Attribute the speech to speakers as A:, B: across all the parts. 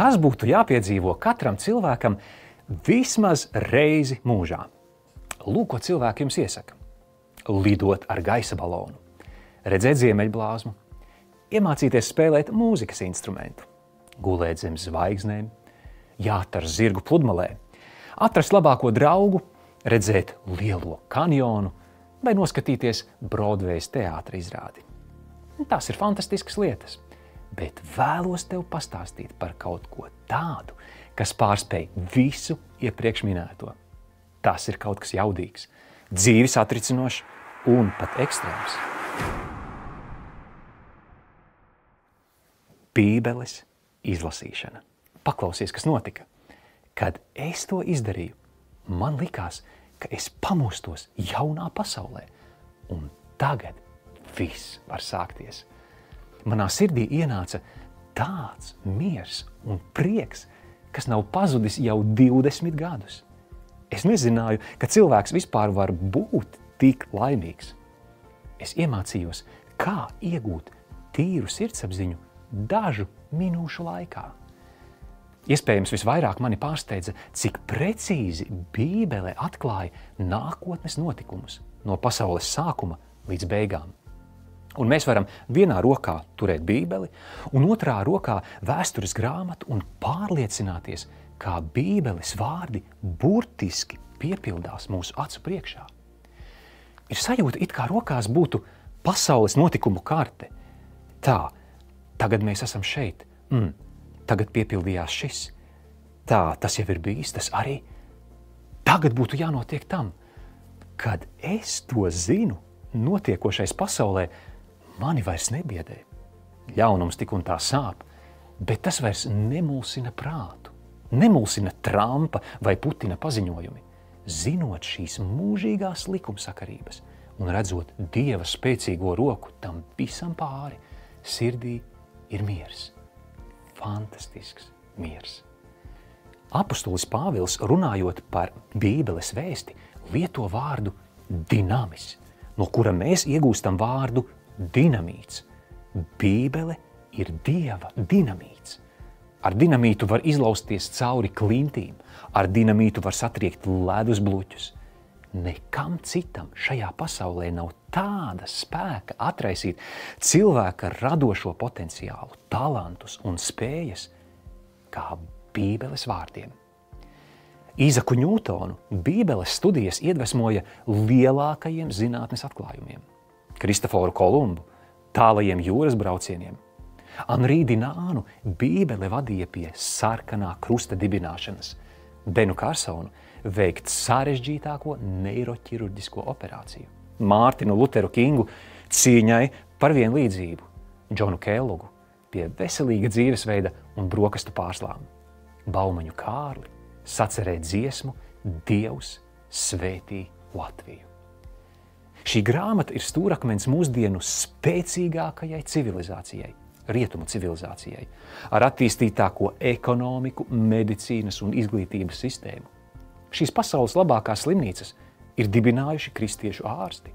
A: kas būtu jāpiedzīvo katram cilvēkam vismaz reizi mūžā. Lūk, ko cilvēki jums iesaka. Lidot ar gaisa balonu, redzēt ziemeļblāzmu, iemācīties spēlēt mūzikas instrumentu, gulēt zem zvaigznēm, jātar zirgu pludmalē, atrast labāko draugu, redzēt lielo kanjonu vai noskatīties Broadway teātra izrādi. Tās ir fantastiskas lietas, bet vēlos tev pastāstīt par kaut ko tādu, kas pārspēj visu iepriekš minēto. Tas ir kaut kas jaudīgs, dzīvi satricinošs un pat ekstrēms. Bībeles izlasīšana. Paklausies, kas notika. Kad es to izdarīju, man likās, ka es pamostos jaunā pasaulē, un tagad viss var sākties. Manā sirdī ienāca tāds miers un prieks, kas nav pazudis jau 20 gadus. Es nezināju, ka cilvēks vispār var būt tik laimīgs. Es iemācījos, kā iegūt tīru sirdsapziņu dažu minūšu laikā. Iespējams, visvairāk mani pārsteidza, cik precīzi Bībele atklāja nākotnes notikumus no pasaules sākuma līdz beigām. Un mēs varam vienā rokā turēt Bībeli un otrā rokā vēstures grāmatu un pārliecināties, kā Bībeles vārdi burtiski piepildās mūsu acu priekšā. Ir sajūta, it kā rokās būtu pasaules notikumu karte. Tā, tagad mēs esam šeit. Tagad piepildījās šis. Tā, tas jau ir bijis, tas arī. Tagad būtu jānotiek tam. Kad es to zinu, notiekošais pasaulē mani vairs nebiedē. Ļaunums tik un tā sāp, bet tas vairs nemulsina prātu. Nemulsina Trumpa vai Putina paziņojumi. Zinot šīs mūžīgās likumsakarības un redzot Dieva spēcīgo roku tam visam pāri, sirdī ir miers. Fantastisks miers. Apostolis Pāvils, runājot par Bībeles vēsti, lieto vārdu dinamis, no kura mēs iegūstam vārdu dinamīts. Bībele ir Dieva dinamīts. Ar dinamītu var izlausties cauri klintīm, ar dinamītu var satriekt ledus bluķus. Nekam citam šajā pasaulē nav tāda spēka atraisīt cilvēka radošo potenciālu, talantus un spējas kā Bībeles vārdiem. Īzaku Ņūtonu Bībeles studijas iedvesmoja lielākajiem zinātnes atklājumiem. Kristoforu Kolumbu, tālajiem jūras braucieniem. Anrī Dinānu Bībele vadīja pie sarkanā krusta dibināšanas, Benu Karsonu veikt sarežģītāko neiroķirurģisko operāciju, Mārtinu Luteru Kingu cīņai par vienlīdzību, Džonu Kellogu pie veselīga dzīvesveida un brokastu pārslām, Baumaņu Kārli sacerēt dziesmu Dievs svētī Latviju. Šī grāmata ir stūrakmens mūsdienu spēcīgākajai civilizācijai, rietumu civilizācijai, ar attīstītāko ekonomiku, medicīnas un izglītības sistēmu. Šīs pasaules labākās slimnīcas ir dibinājuši kristiešu ārsti.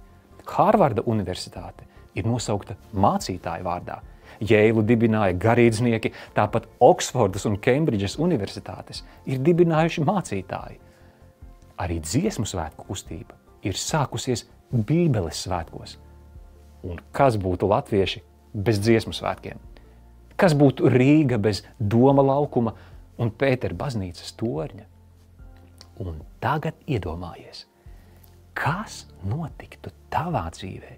A: Hārvarda universitāte ir nosaukta mācītāju vārdā. Jeilu dibināja garīdznieki, tāpat Oksfordas un Kembridžas universitātes ir dibinājuši mācītāji. Arī dziesmu svētku kustība ir sākusies Bībeles svētkos. Un kas būtu latvieši bez dziesmu svētkiem? Kas būtu Rīga bez Doma laukuma un Pētera baznīcas torņa? Un tagad iedomājies, kas notiktu tavā dzīvē,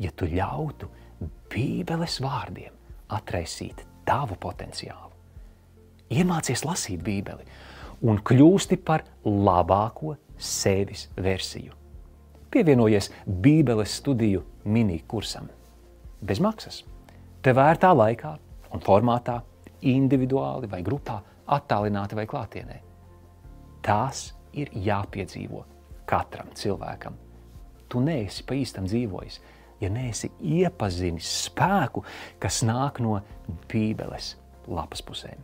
A: ja tu ļautu Bībeles vārdiem atraisīt tavu potenciālu? Iemācies lasīt Bībeli un kļūsti par labāko sevis versiju. Pievienojies Bībeles studiju mini kursam. Bez maksas. Te vērtā laikā un formātā, individuāli vai grupā, attālināti vai klātienē. Tās ir jāpiedzīvo katram cilvēkam. Tu neesi pa īstam dzīvojis, ja neesi iepazinis spēku, kas nāk no Bībeles lapas pusēm.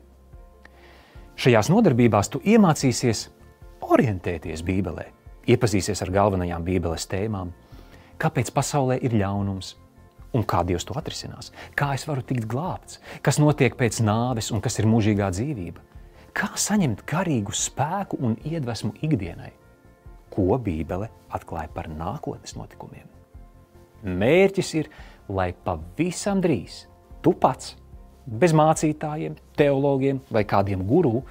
A: Šajās nodarbībās tu iemācīsies orientēties Bībelē, iepazīsies ar galvenajām Bībeles tēmām, kāpēc pasaulē ir ļaunums un kā Dievs to atrisinās, kā es varu tikt glābts, kas notiek pēc nāves un kas ir mūžīgā dzīvība, Kā saņemt garīgu spēku un iedvesmu ikdienai? Ko Bībele atklāja par nākotnes notikumiem? Mērķis ir, lai pavisam drīz tu pats, bez mācītājiem, teologiem vai kādiem guru,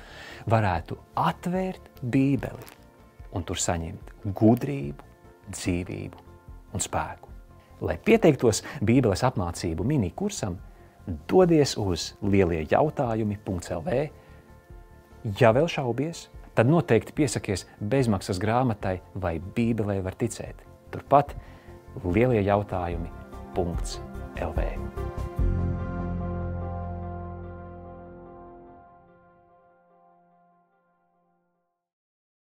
A: varētu atvērt Bībeli un tur saņemt gudrību, dzīvību un spēku. Lai pieteiktos Bībeles apmācību mini kursam, dodies uz lieliejautājumi.lv. Ja vēl šaubies, tad noteikti piesakies bezmaksas grāmatai vai Bībelē var ticēt. Turpat lieliejautājumi.lv.